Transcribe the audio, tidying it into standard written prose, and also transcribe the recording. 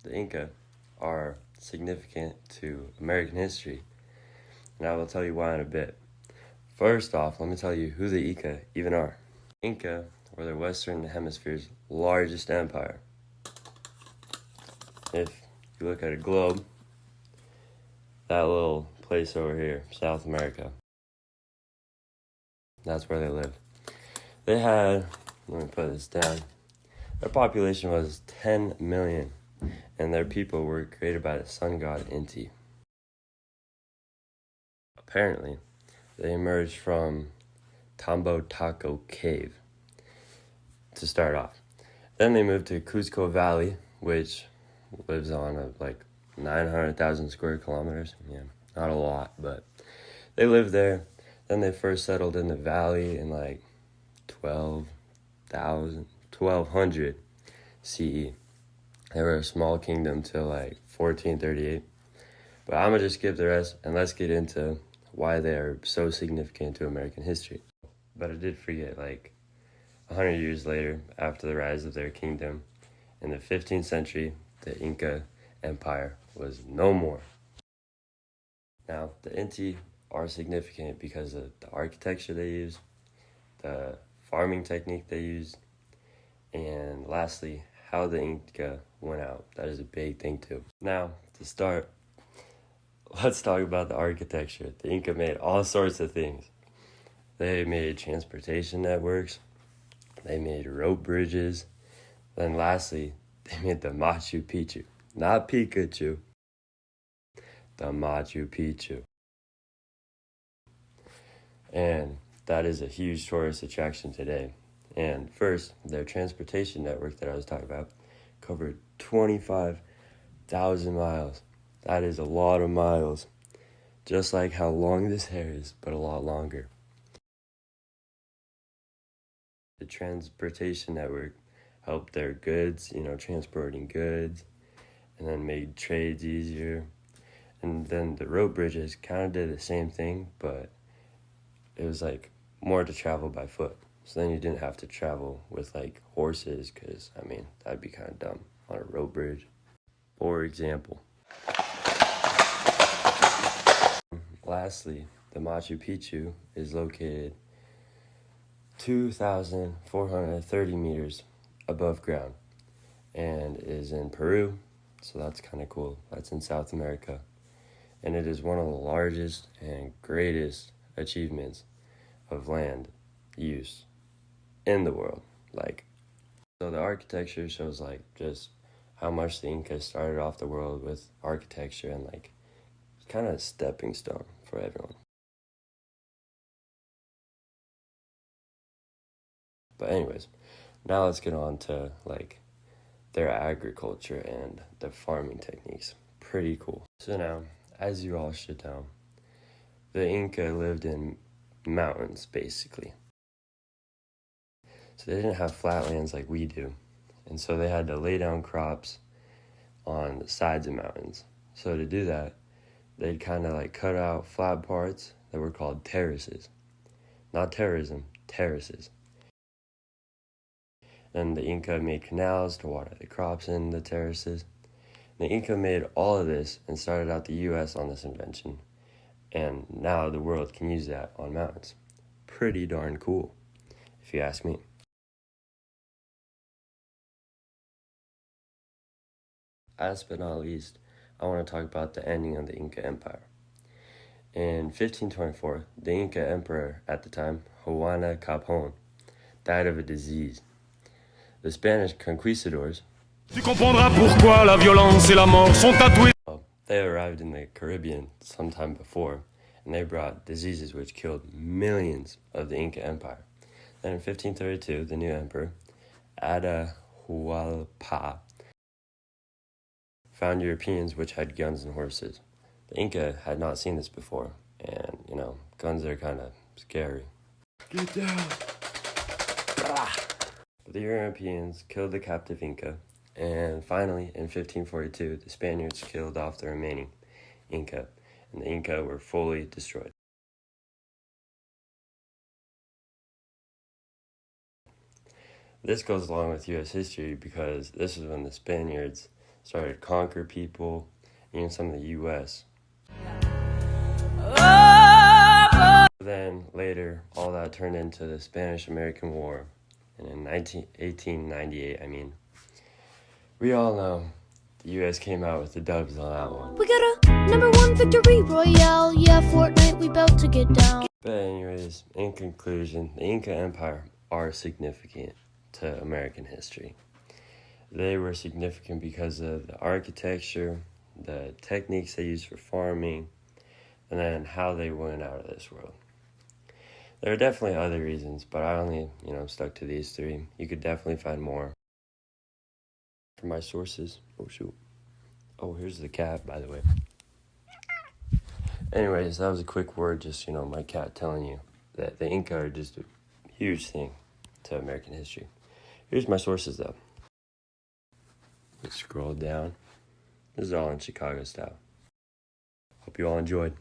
the Inca are significant to American history, and I will tell you why in a bit. First off, let me tell you who the Inca even are. Inca were the Western Hemisphere's largest empire. If you look at a globe, that little place over here, South America, that's where they lived. They had, let me put this down, their population was 10 million, and their people were created by the sun god Inti. Apparently, they emerged from Tambo Taco Cave to start off. Then they moved to Cusco Valley, which lives on like 900,000 square kilometers. Yeah, not a lot, but they lived there. Then they first settled in the valley in like 1200 CE. They were a small kingdom till like 1438. But I'm going to just skip the rest and let's get into why they are so significant to American history. But I did forget, like 100 years later, after the rise of their kingdom, in the 15th century, the Inca Empire was no more. Now, the Inti are significant because of the architecture they used, the farming technique they used, and lastly, how the Inca went out. That is a big thing too. Now, to start, let's talk about the architecture. The Inca made all sorts of things. They made transportation networks, they made rope bridges, then lastly, they made the Machu Picchu. Not Pikachu, the Machu Picchu. And that is a huge tourist attraction today. And first, their transportation network that I was talking about covered 25,000 miles. That is a lot of miles. Just like how long this hair is, but a lot longer. The transportation network helped their goods, transporting goods, and then made trades easier. And then the rope bridges kind of did the same thing, but it was like more to travel by foot. So then you didn't have to travel with like horses, because that'd be kind of dumb on a rope bridge. For example. Lastly, the Machu Picchu is located 2,430 meters above ground and is in Peru, so that's kind of cool. That's in South America, and it is one of the largest and greatest achievements of land use in the world. So the architecture shows just how much the Incas started off the world with architecture, and kind of a stepping stone for everyone. But anyways, now let's get on to their agriculture and their farming techniques. Pretty cool. So now, as you all should know, the Inca lived in mountains, basically. So they didn't have flatlands like we do. And so they had to lay down crops on the sides of mountains. So to do that, they'd kind of cut out flat parts that were called terraces. Not terrorism, terraces. And the Inca made canals to water the crops in the terraces. The Inca made all of this and started out the U.S. on this invention. And now the world can use that on mountains. Pretty darn cool, if you ask me. Last but not least, I want to talk about the ending of the Inca Empire. In 1524, the Inca emperor at the time, Huayna Capón, died of a disease. The Spanish conquistadors, Tu comprendras pourquoi la violence et la mort sont tatouées. They arrived in the Caribbean sometime before, and they brought diseases which killed millions of the Inca Empire. Then in 1532, the new emperor, Atahualpa, found Europeans which had guns and horses. The Inca had not seen this before, and, guns are kind of scary. Get down! But the Europeans killed the captive Inca, and finally, in 1542, the Spaniards killed off the remaining Inca, and the Inca were fully destroyed. This goes along with U.S. history because this is when the Spaniards started to conquer people, even some of the U.S. Then later, all that turned into the Spanish-American War. And in 1898, we all know the U.S. came out with the dubs on that one. We got a #1 victory royale. Yeah, Fortnite, we bout to get down. But anyways, in conclusion, the Inca Empire are significant to American history. They were significant because of the architecture, the techniques they used for farming, and then how they went out of this world. There are definitely other reasons, but I only, stuck to these three. You could definitely find more. For my sources, oh shoot. Oh, here's the cat, by the way. Anyways, that was a quick word, just, my cat telling you that the Inca are just a huge thing to American history. Here's my sources, though. Let's scroll down. This is all in Chicago style. Hope you all enjoyed.